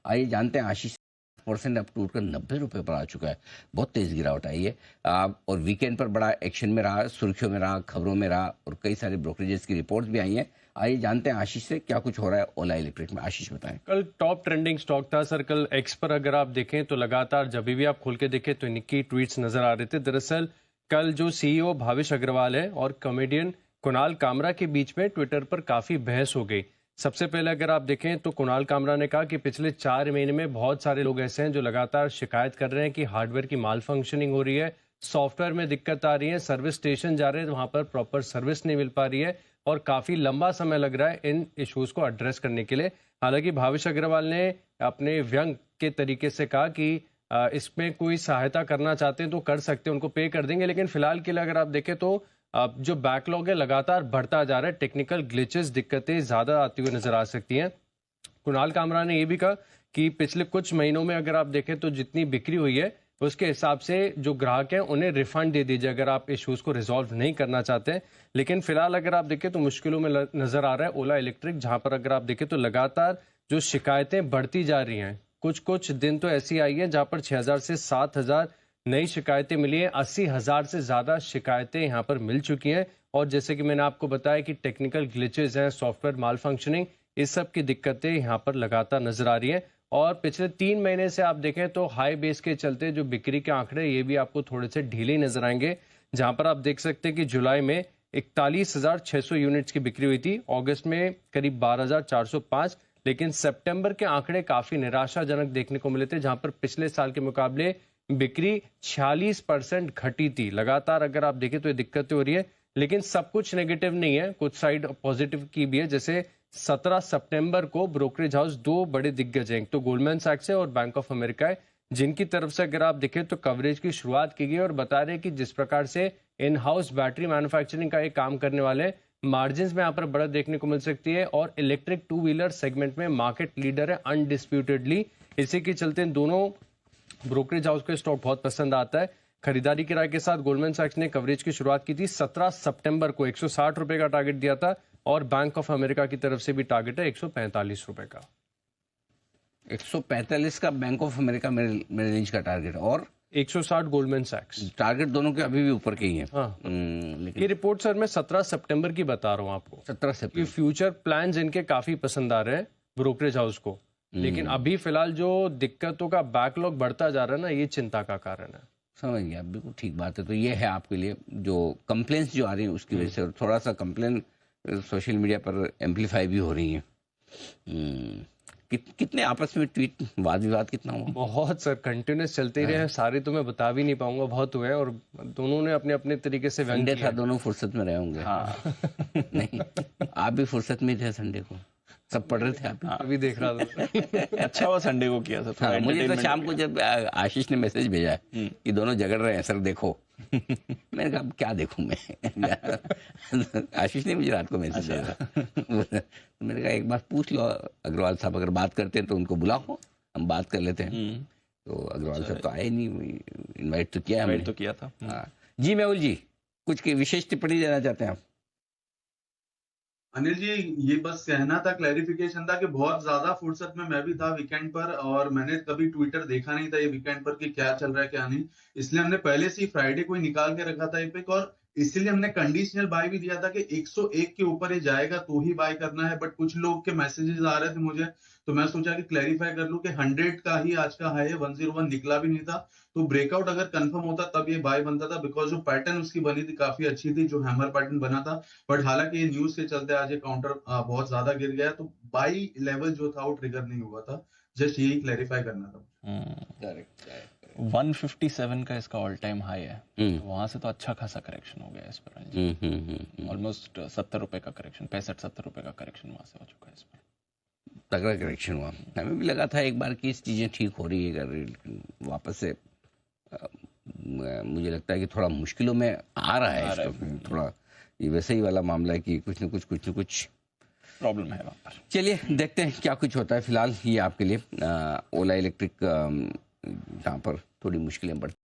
आइए जानते हैं आशीष। परसेंट अब टूट कर 90 रुपए पर आ चुका है। बहुत तेज गिरावट आई है। और वीकेंड पर बड़ा एक्शन में रहा, सुर्खियों में रहा, खबरों में रहा और कई सारे ब्रोकरेजेस की रिपोर्ट्स भी आई हैं। आइए जानते हैं आशीष से क्या कुछ हो रहा है ओला इलेक्ट्रिक में। आशीष बताएं। कल टॉप ट्रेंडिंग स्टॉक था सर। कल एक्स पर अगर आप देखें तो लगातार जब भी आप खोल के देखें तो इनकी ट्वीट्स नजर आ रहे थे। दरअसल कल जो सीईओ भाविश अग्रवाल है और कॉमेडियन कुणाल कामरा के बीच में ट्विटर पर काफी बहस हो गई। सबसे पहले अगर आप देखें तो कुणाल कामरा ने कहा कि पिछले 4 महीने में बहुत सारे लोग ऐसे हैं जो लगातार शिकायत कर रहे हैं कि हार्डवेयर की माल फंक्शनिंग हो रही है, सॉफ्टवेयर में दिक्कत आ रही है, सर्विस स्टेशन जा रहे हैं तो वहां पर प्रॉपर सर्विस नहीं मिल पा रही है और काफी लंबा समय लग रहा है इन इश्यूज को एड्रेस करने के लिए। हालांकि भाविश अग्रवाल ने अपने व्यंग के तरीके से कहा कि इसमें कोई सहायता करना चाहते हैं तो कर सकते हैं, उनको पे कर देंगे, लेकिन फिलहाल के लिए अगर आप देखें तो जो बैकलॉग है लगातार बढ़ता जा रहा है। टेक्निकल ग्लिचेस, दिक्कतें ज्यादा आती हुई नजर आ सकती हैं। कुणाल कामरा ने यह भी कहा कि पिछले कुछ महीनों में अगर आप देखें तो जितनी बिक्री हुई है उसके हिसाब से जो ग्राहक हैं उन्हें रिफंड दे दीजिए अगर आप इश्यूज को रिजॉल्व नहीं करना चाहते हैं। लेकिन फिलहाल अगर आप देखें तो मुश्किलों में नजर आ रहा है ओला इलेक्ट्रिक, जहां पर अगर आप देखें तो लगातार जो शिकायतें बढ़ती जा रही हैं। कुछ दिन तो ऐसी आई है जहां पर 6000 से 7000 नई शिकायतें मिली हैं। 80,000 से ज्यादा शिकायतें यहां पर मिल चुकी हैं और जैसे कि मैंने आपको बताया कि टेक्निकल ग्लिचेस हैं, सॉफ्टवेयर माल फंक्शनिंग, इस सब की दिक्कतें यहां पर लगातार नजर आ रही हैं। और पिछले 3 महीने से आप देखें तो हाई बेस के चलते जो बिक्री के आंकड़े ये भी आपको थोड़े से ढीले नजर आएंगे, जहां पर आप देख सकते हैं कि जुलाई में 41,600 यूनिट्स की बिक्री हुई थी, अगस्त में करीब 12,405, लेकिन सितंबर के आंकड़े काफी निराशाजनक देखने को मिले थे, जहां पर पिछले साल के मुकाबले बिक्री 46% घटी थी। लगातार अगर आप देखें तो ये दिक्कतें हो रही है, लेकिन सब कुछ नेगेटिव नहीं है, कुछ साइड पॉजिटिव की भी है। जैसे 17 सितंबर को ब्रोकरेज हाउस 2 बड़े दिग्गज हैं, तो गोल्डमैन सैक्स है और बैंक ऑफ अमेरिका है, जिनकी तरफ से अगर आप देखें तो कवरेज की शुरुआत की गई और बता रहे हैं कि जिस प्रकार से इन हाउस बैटरी मैन्युफैक्चरिंग का एक काम करने वाले मार्जिन में यहाँ पर बढ़त देखने को मिल सकती है और इलेक्ट्रिक 2 व्हीलर सेगमेंट में मार्केट लीडर है अनडिस्प्यूटेडली। इसी के चलते दोनों ब्रोकरेज हाउस का स्टॉक बहुत पसंद आता है। खरीदारी की राय के साथ गोल्डमैन सैक्स ने कवरेज की शुरुआत की थी 17 सितंबर को, 160 रुपए का टारगेट दिया था और बैंक ऑफ अमेरिका की तरफ से भी टारगेट है 145 रुपए का। 145 का बैंक ऑफ अमेरिका मेरे रेंज का टारगेट और 160 गोल्डमैन सैक्स। टारगेट दोनों के अभी भी ऊपर के ही हैं। हाँ। लेकिन ये रिपोर्ट सर मैं 17 सितंबर की बता रहा हूँ आपको। 17 सितंबर। फ्यूचर प्लान्स इनके काफी पसंद आ रहे हैं ब्रोकरेज हाउस को, लेकिन अभी फिलहाल जो दिक्कतों का बैकलॉग बढ़ता जा रहा है ना, ये चिंता का कारण है। समझ गया, बिल्कुल ठीक बात है। तो ये है आपके लिए जो कंप्लेंट्स जो आ रही है उसकी वजह से, और थोड़ा सा कंप्लेन सोशल मीडिया पर एम्पलीफाई भी हो रही है। कितने आपस में ट्वीट वाद विवाद कितना हुआ? बहुत सर, कंटिन्यूस चलते ही रहे हैं, सारे तो मैं बता भी नहीं पाऊंगा, बहुत हुए हैं और दोनों ने अपने अपने तरीके से संडे था, दोनों फुर्सत में रहे होंगे। हाँ। नहीं, आप भी फुर्सत में थे संडे को, सब पढ़ रहे थे आप? अभी देख रहा था। अच्छा हुआ संडे को किया था। हाँ, मुझे तो शाम को जब आशीष ने मैसेज भेजा है कि दोनों झगड़ रहे हैं सर देखो, मैंने कहा क्या देखूं मैं। आशीष ने मुझे रात को मैसेज भेजा। मैंने कहा एक बार पूछ लो अग्रवाल साहब, अगर बात करते हैं तो उनको बुलाओ, हम बात कर लेते हैं। तो अग्रवाल साहब तो आए नहीं, इन्वाइट तो किया हमने। तो किया था। हाँ जी, मेहुल जी कुछ की विशेष टिप्पणी देना चाहते हैं आप? अनिल जी, ये बस कहना था, क्लैरिफिकेशन था कि बहुत ज्यादा फुर्सत में मैं भी था वीकेंड पर और मैंने कभी ट्विटर देखा नहीं था ये वीकेंड पर कि क्या चल रहा है क्या नहीं, इसलिए हमने पहले से ही फ्राइडे को ही निकाल के रखा था ये पिक और इसलिए हमने कंडीशनल बाय भी दिया था कि 101 के ऊपर ये जाएगा तो ही बाय करना है। बट कुछ लोग के मैसेजेस आ रहे थे मुझे, तो मैं सोचा कि क्लैरिफाई कर लूं कि 100 का ही आज का हाई है, 101 निकला भी नहीं था, तो ब्रेकआउट अगर कंफर्म होता तब ये बाय बनता था, बिकॉज जो पैटर्न उसकी बनी थी काफी अच्छी थी, जो हैमर पैटर्न बना था। बट हालांकि ये न्यूज के चलते आज ये काउंटर बहुत ज्यादा गिर गया, तो बाई लेवल जो था वो ट्रिगर नहीं हुआ था। जस्ट यही क्लैरिफाई करना था। 157 का इसका ऑल टाइम हाई है, वहां से तो अच्छा खासा करेक्शन हो गया इस पर। ऑलमोस्ट 70 रुपए का करेक्शन, 65-70 रुपए का करेक्शन वहां से हो चुका है इस पर। तगड़ा करेक्शन हुआ। हमें भी लगा था एक बार की चीजें ठीक हो रही है, अगर वापस से मुझे लगता है कि थोड़ा मुश्किलों में आ रहा है। थोड़ा ये वैसे ही वाला मामला है कि कुछ न कुछ प्रॉब्लम है वहाँ पर। चलिए देखते हैं क्या कुछ होता है। फिलहाल ये आपके लिए ओला इलेक्ट्रिक जहाँ पर थोड़ी मुश्किलें बढ़ती